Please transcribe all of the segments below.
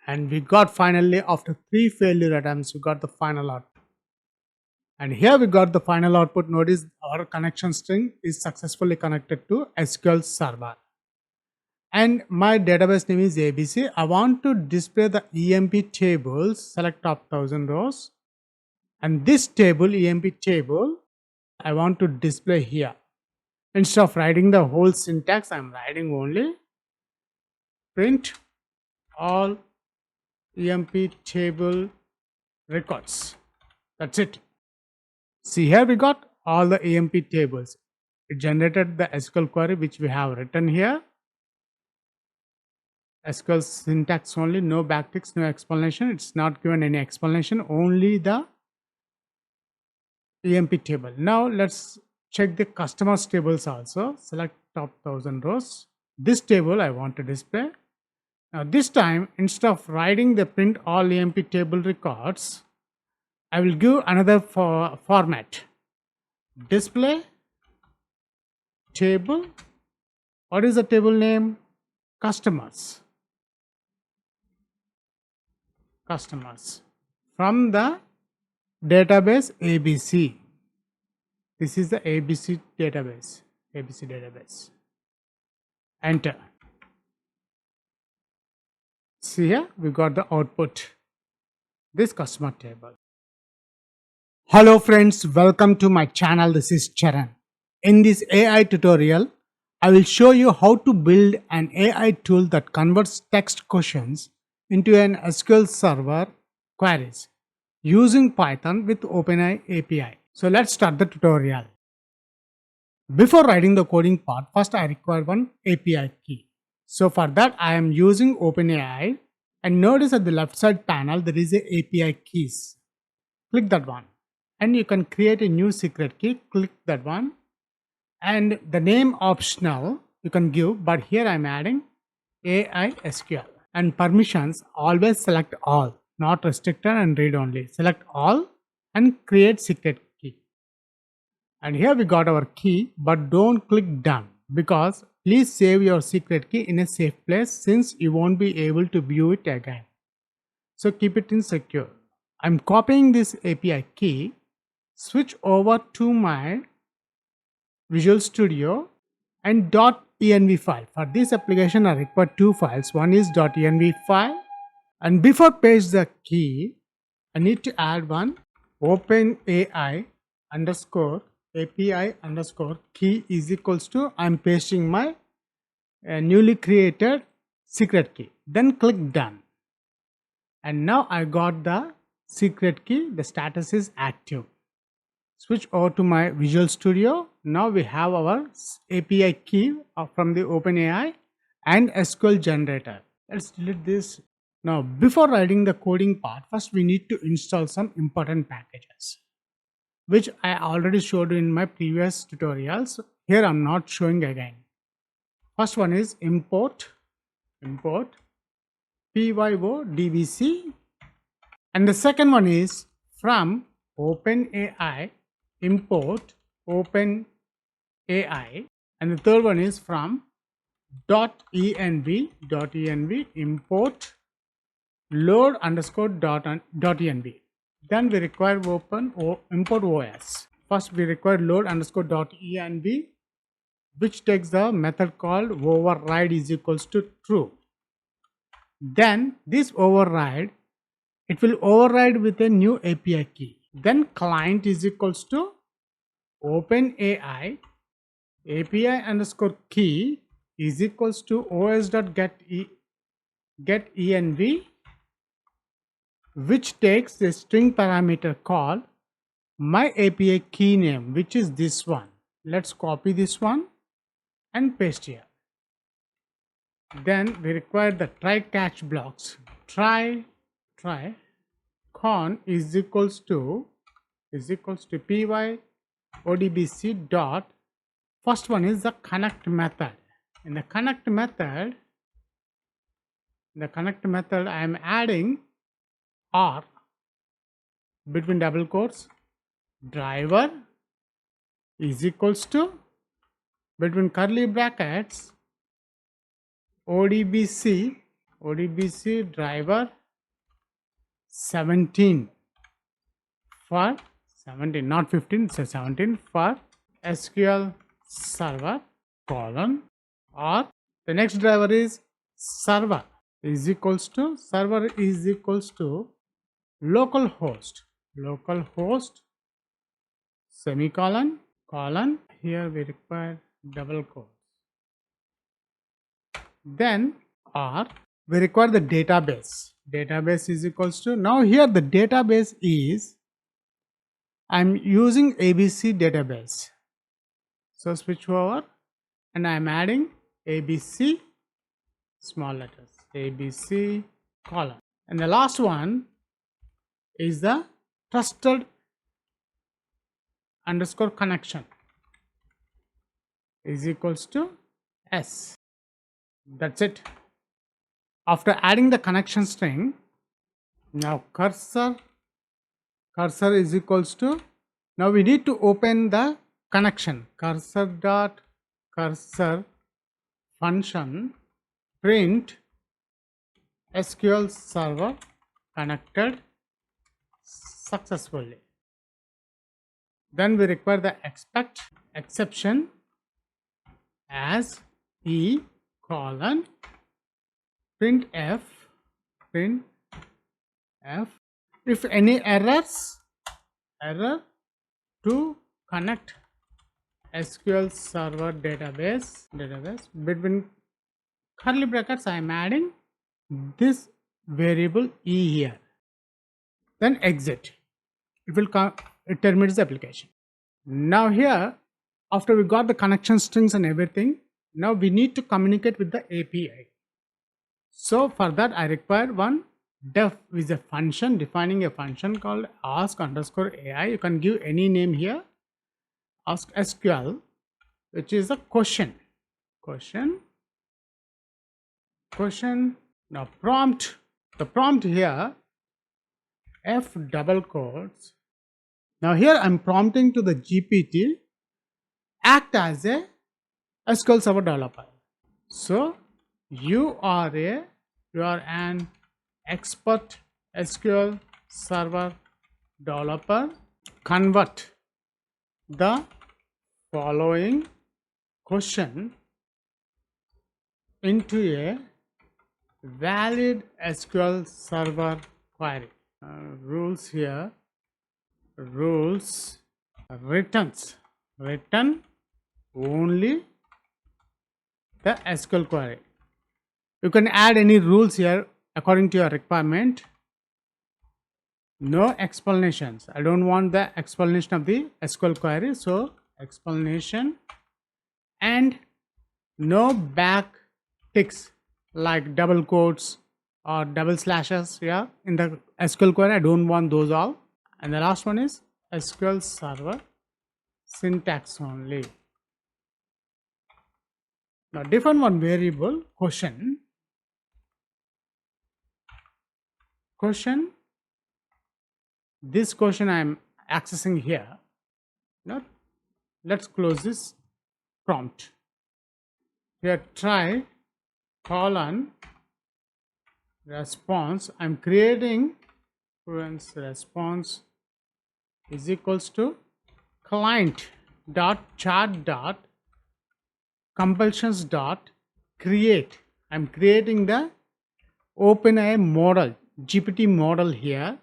And we got finally, after 3 failure attempts, we got the final output. And here we got the final output. Notice our connection string is successfully connected to SQL Server. And my database name is ABC. I want to display the EMP tables, select top 1000 rows. And this table, EMP table, I want to display here. Instead of writing the whole syntax, I am writing only print all EMP table records. That's it. See, here we got all the EMP tables. It generated the SQL query which we have written here. SQL syntax only, no backticks, no explanation. It's not given any explanation, only the EMP table. Now let's check the customers tables also. Select top 1000 rows. This table I want to display. Now this time, instead of writing the print all EMP table records, I will give another format. Display table. What is the table name? Customers. Customers from the database ABC. This is the ABC database. ABC database. Enter. See here, we got the output. This customer table. Hello friends, welcome to my channel. This is Charan. In this AI tutorial, I will show you how to build an AI tool that converts text questions into an SQL Server queries using Python with OpenAI API. So let's start the tutorial. Before writing the coding part, first I require one API key. So for that I am using OpenAI, and notice at the left side panel there is a API keys. Click that one and you can create a new secret key. Click that one, and the name optional you can give, but here I am adding AI SQL. And permissions, always select all, not restricted and read only. Select all and create secret key. And here we got our key, but don't click done, because please save your secret key in a safe place since you won't be able to view it again. So keep it in secure. I'm copying this API key, switch over to my Visual Studio and .env file. For this application I require two files. One is .env file, and before paste the key I need to add one OpenAI underscore API underscore key is equals to, I'm pasting my newly created secret key. Then click done, and now I got the secret key. The status is active. Switch over to my Visual Studio. Now we have our API key from the OpenAI and SQL generator. Let's delete this. Now before writing the coding part, first we need to install some important packages, which I already showed in my previous tutorials. Here I'm not showing again. First one is import pyodbc, and the second one is from OpenAI import OpenAI, and the third one is from .env import load underscore .env. Then we require import OS. First we require load underscore .env, which takes the method called override is equals to true. Then this override, it will override with a new API key. Then client is equals to OpenAI API underscore key is equals to os.getEnv, which takes a string parameter called my API key name, which is this one. Let's copy this one and paste here. Then we require the try catch blocks. Try con is equals to pyodbc dot. First one is the connect method. In the connect method I am adding or between double quotes driver is equals to between curly brackets odbc ODBC driver 17 for 17, not 15, so 17 for SQL Server colon, or the next driver is server is equals to localhost semicolon colon. Here we require double quotes. Then or we require the database. Database is equals to, now here the database is, I'm using ABC database. So switch over and I'm adding ABC small letters, ABC colon. And the last one is the trusted underscore connection is equals to S. That's it. After adding the connection string, now cursor is equals to, now we need to open the connection, cursor function print SQL Server connected successfully. Then we require the expect exception as E colon printf if any error to connect SQL Server database between curly brackets. I am adding this variable E here. Then exit. It terminates the application. Now here, after we got the connection strings and everything, now we need to communicate with the API. So for that I require one def with a function, defining a function called ask underscore AI. You can give any name here. Ask SQL, which is a question. Now prompt. The prompt here, F double quotes. Now here I'm prompting to the GPT, act as a SQL Server developer. So you are an expert SQL Server developer. Convert the following question into a valid SQL Server query. Rules here. Rules return only the SQL query. You can add any rules here according to your requirement. No explanations. I don't want the explanation of the SQL query, so explanation, and no backticks like double quotes or double slashes here in the SQL query. I don't want those all. And the last one is SQL Server syntax only. Now define one variable question. This question I am accessing here. Now let's close this prompt. Here try colon response. I'm creating response is equals to client dot chart dot compulsions dot create. I'm creating the OpenAI model, GPT model here,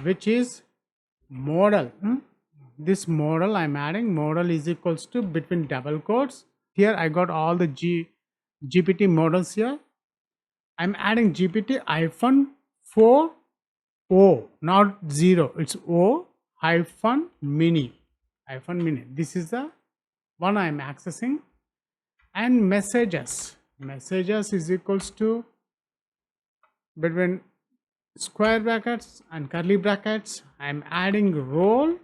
which is model. This model I'm adding, model is equals to between double quotes. Here I got all the GPT models here. I'm adding GPT -4 O, not 0. It's O hyphen mini. This is the one I'm accessing. And messages is equals to between square brackets and curly brackets. I'm adding role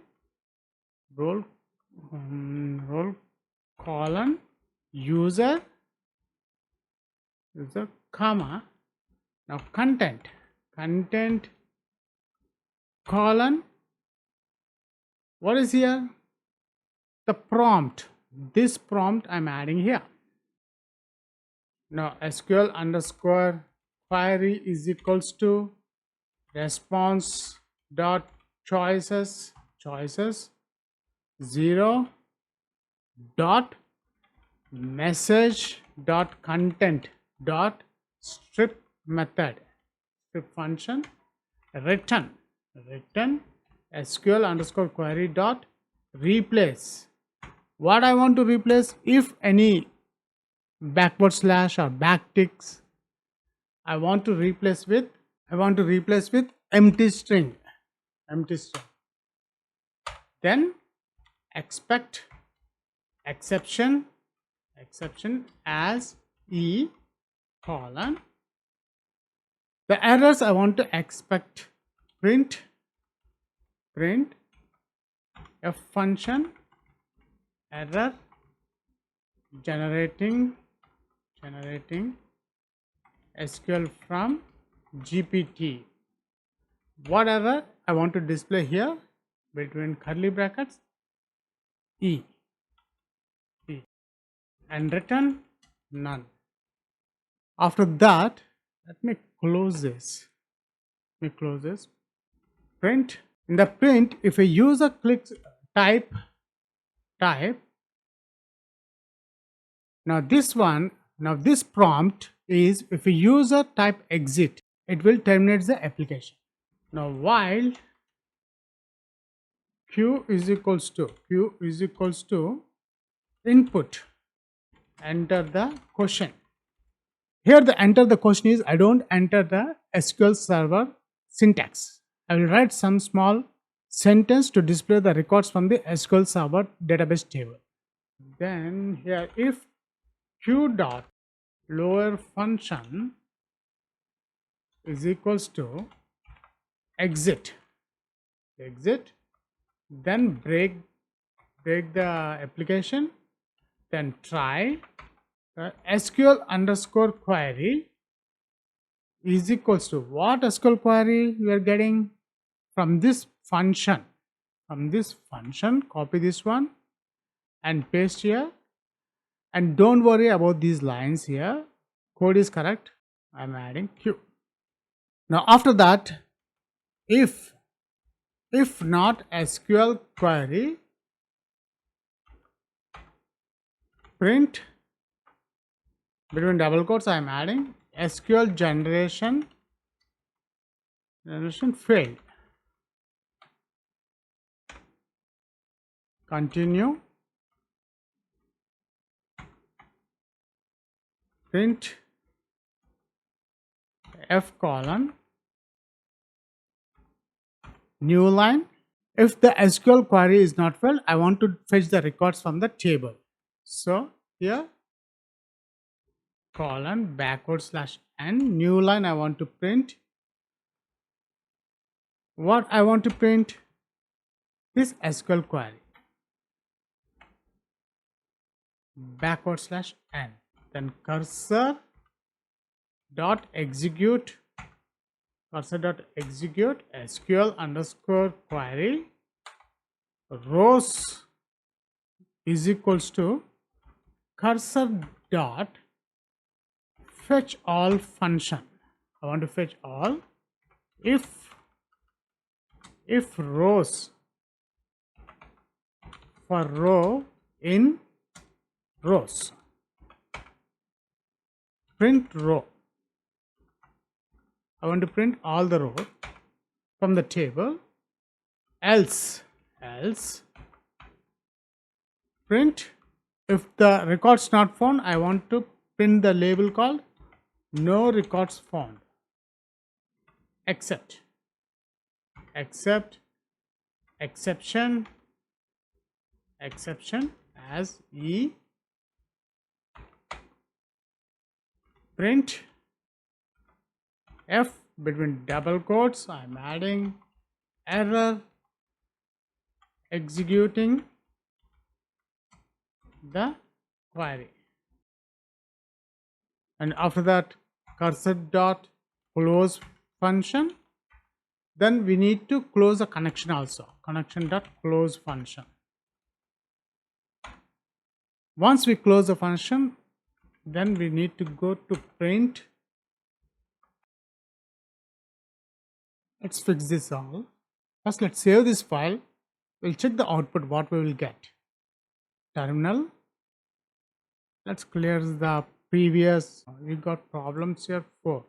colon user comma. Now content colon, what is here? The prompt. This prompt I'm adding here. Now SQL underscore query is equals to response dot choices 0 dot message dot content dot strip function return SQL underscore query dot replace. What I want to replace, if any backward slash or backticks, I want to replace with empty string. Then expect exception as E colon. The errors I want to expect print F function error generating SQL from GPT. What error I want to display here between curly brackets E and return none. After that, let me close this. Print. In the print, if a user clicks type, now this prompt is, if a user type exit, it will terminate the application. Now while q is equals to input, enter the question. Here the enter the question is, I don't enter the SQL Server syntax. I will write some small sentence to display the records from the SQL Server database table. Then here, if q dot lower function is equals to exit, then break the application, then try SQL underscore query is equals to what SQL query we are getting from this function. Copy this one and paste here, and don't worry about these lines here, code is correct. I am adding q. Now after that, if not SQL query, print between double quotes, I am adding SQL generation failed. Continue. Print F colon new line. If the SQL query is not filled, I want to fetch the records from the table. So here colon /n new line, I want to print what I want to print, this SQL query /n, then cursor dot execute SQL underscore query rows is equals to cursor dot fetch all function. I want to fetch all. If rows, for row in rows, print row. I want to print all the rows from the table. Else print, if the records not found, I want to print the label called no records found. Except exception as E, print F between double quotes, I am adding error executing the query, and after that cursor dot close function. Then we need to close a connection also, connection dot close function. Once we close the function, then we need to go to print Let's fix this all. First, let's save this file. We'll check the output, what we will get. Terminal. Let's clear the previous. We got problems here 4.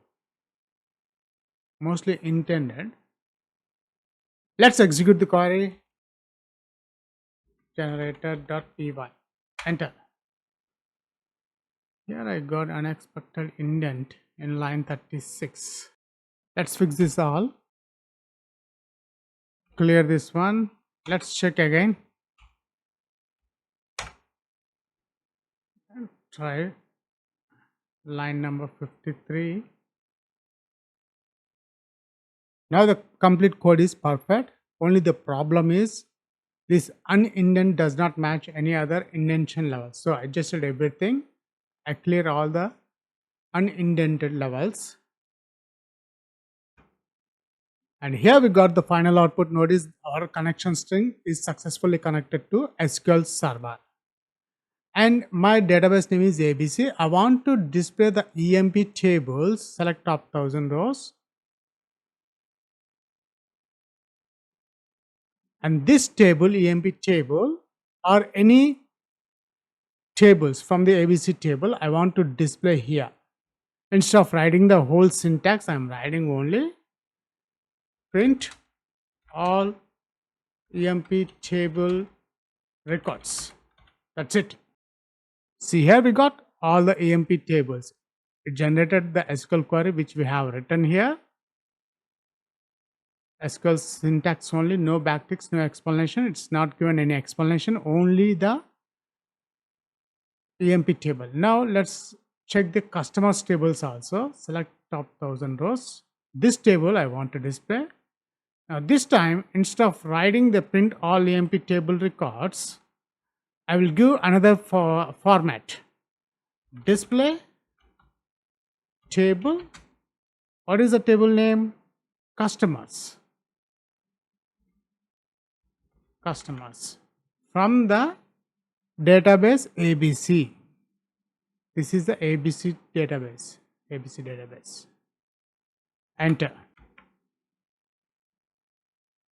Mostly intended. Let's execute the query. Generator.py. Enter. Here I got unexpected indent in line 36. Let's fix this all. Clear this one. Let's check again. And try line number 53. Now the complete code is perfect. Only the problem is this unindent does not match any other indentation level. So I adjusted everything. I clear all the unindented levels. And here we got the final output. Notice our connection string is successfully connected to SQL Server. And my database name is ABC. I want to display the EMP tables. Select top 1000 rows. And this table, EMP table, or any tables from the ABC table, I want to display here. Instead of writing the whole syntax, I am writing only print all EMP table records. That's it. See, here we got all the EMP tables. It generated the SQL query which we have written here. SQL syntax only, no backticks, no explanation. It's not given any explanation, only the EMP table. Now let's check the customers tables also. Select top 1000 rows. This table I want to display. Now this time, instead of writing the print all EMP table records, I will give another format. Display table. What is the table name? Customers. Customers from the database ABC. This is the ABC database. ABC database. Enter.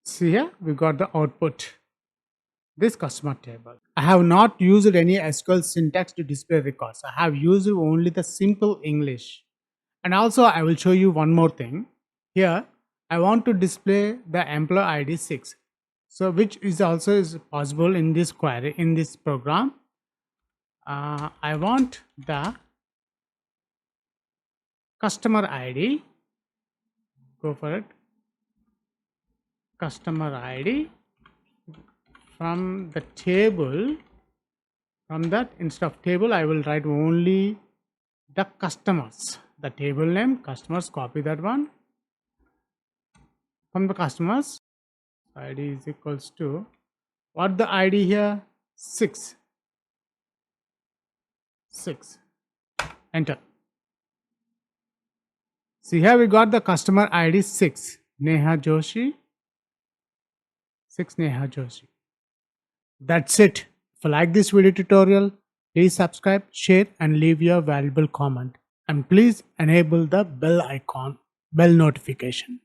See here, we got the output. This customer table. I have not used any SQL syntax to display records. I have used only the simple English. And also I will show you one more thing. Here I want to display the employee ID 6. So which is also possible in this query, in this program. I want the customer ID. Go for it. Customer ID from the table. From that, instead of table, I will write only the customers. The table name, customers, copy that one. From the customers, ID is equals to, what the ID here? 6. 6. Enter. See here we got the customer ID 6. Neha Joshi. 6 Neha Joshi. That's it. If you like this video tutorial, please subscribe, share and leave your valuable comment. And please enable the bell icon, bell notification.